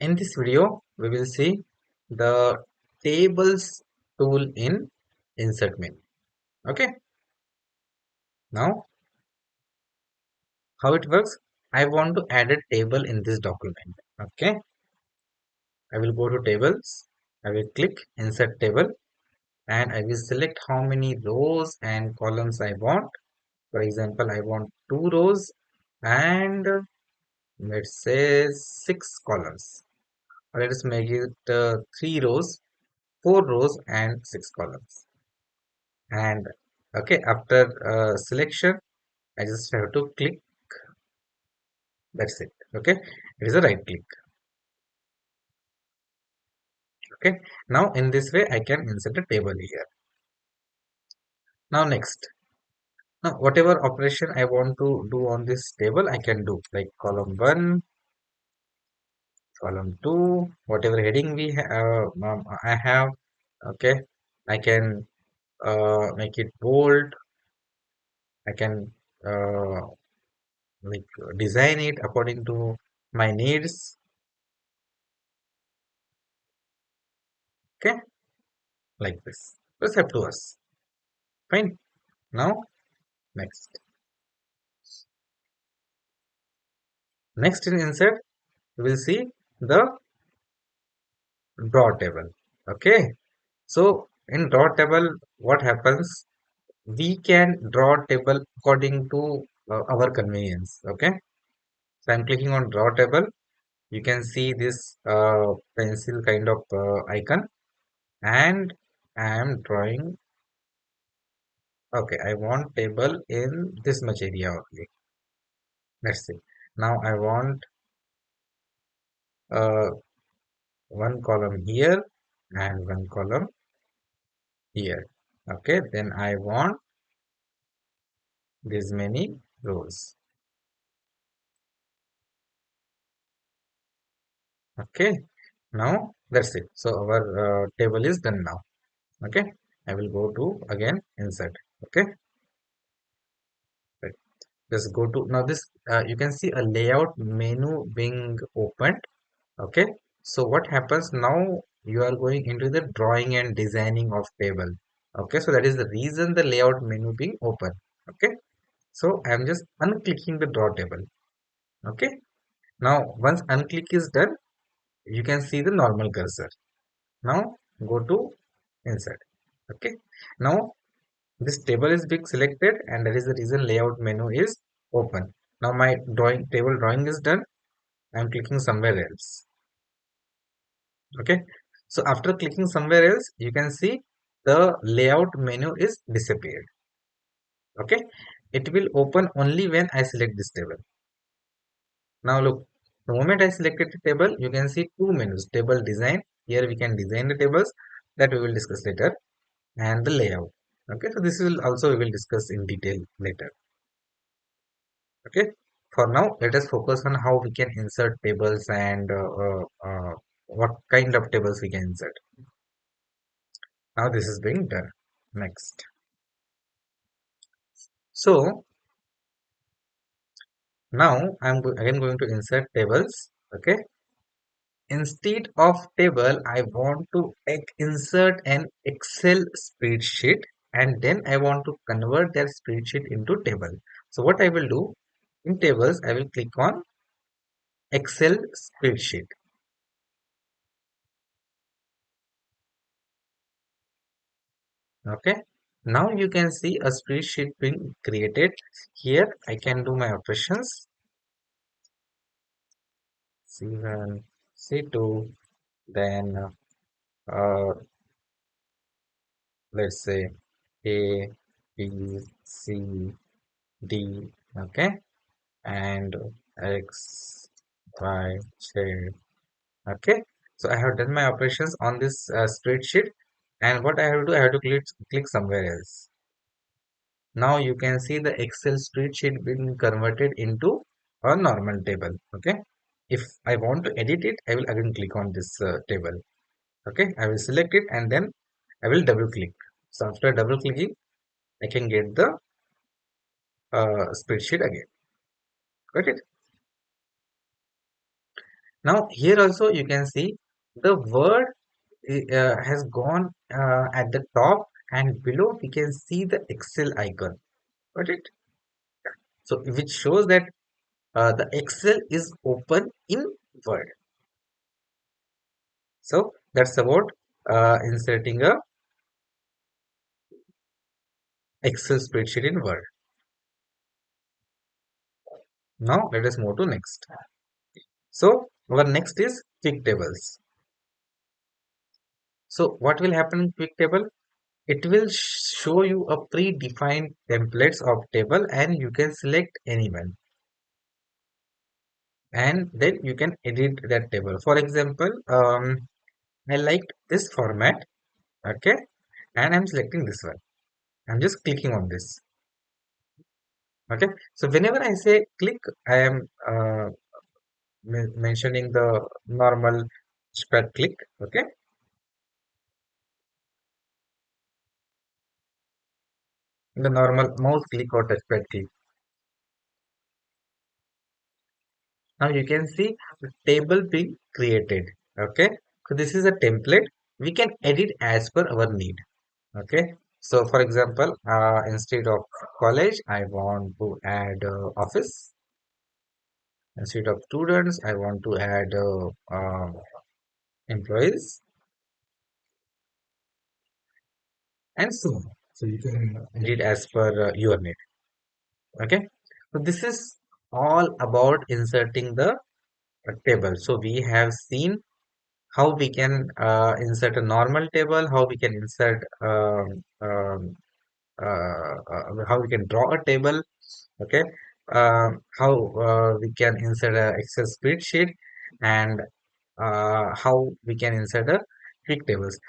In this video, we will see the tables tool in insert menu. Okay, now how it works? I want to add a table in this document. Okay, I will go to tables. I will click insert table and I will select how many rows and columns I want. For example, I want 2 rows and let's say 6 columns. Or let us make it 3 rows, 4 rows, and 6 columns. And okay, after selection, I just have to click. That's it. Okay, it is a right click. Okay, now in this way, I can insert a table here. Now next. Now, whatever operation I want to do on this table, I can do like column 1, column 2, whatever heading I have. Okay, I can make it bold. I can like design it according to my needs. Okay, like this. That's up to us. Fine. Now, next. Next in insert, we will see the draw table. Okay. So in draw table, what happens? We can draw table according to our convenience. Okay. So I'm clicking on draw table. You can see this pencil kind of icon, and I am drawing. Okay, I want table in this much area only. Let's see. Now I want uh, one column here and one column here. Okay, then I want this many rows. Okay, now that's it. So our table is done now. Okay, I will go to again insert. Okay, right. Just go to now this you can see a layout menu being opened. Okay, so what happens now? You are going into the drawing and designing of table. Okay, so that is the reason the layout menu being open. Okay, so I am just unclicking the draw table. Okay, now once unclick is done, you can see the normal cursor. Now go to insert. Okay, now this table is being selected, and that is the reason layout menu is open. Now my drawing table drawing is done. I am clicking somewhere else. Okay, so after clicking somewhere else, you can see the layout menu is disappeared. Okay, it will open only when I select this table. Now look, the moment I selected the table, you can see two menus: table design. Here we can design the tables, that we will discuss later, and the layout. Okay, so this will also we will discuss in detail later. Okay, for now let us focus on how we can insert tables and what kind of tables we can insert. Now this is being done. Next. So now I'm again going to insert tables. Okay. Instead of table, I want to insert an Excel spreadsheet, and then I want to convert that spreadsheet into table. So what I will do in tables, I will click on Excel spreadsheet. Okay. Now you can see a spreadsheet being created. Here I can do my operations. C1, C2, then let's say A, B, C, D, okay, and X, Y, Z, okay. So I have done my operations on this spreadsheet, and what I have to do, I have to click somewhere else. Now you can see the Excel spreadsheet being converted into a normal table, okay. If I want to edit it, I will again click on this table. Okay, I will select it and then I will double click. So after double clicking, I can get the spreadsheet again. Got it? Now here also you can see the word has gone at the top, and below we can see the Excel icon. Got it? So which shows that the Excel is open in Word. So that's about inserting a Excel spreadsheet in Word. Now let us move to next. So our next is quick tables. So what will happen in quick table? It will show you a predefined templates of table, and you can select anyone, and then you can edit that table. For example, I liked this format, okay, and I'm selecting this one. I'm just clicking on this, okay. So whenever I say click, I am mentioning the normal spread click, okay. The normal mouse click or touchpad click. Now you can see the table being created. Okay. So this is a template. We can edit as per our need. Okay. So for example, instead of college, I want to add office. Instead of students, I want to add employees and so on. So you can edit as per your need. Okay. So this is all about inserting the table. So we have seen how we can insert a normal table, how we can insert how we can draw a table, okay, how we can insert a Excel spreadsheet, and how we can insert a quick tables.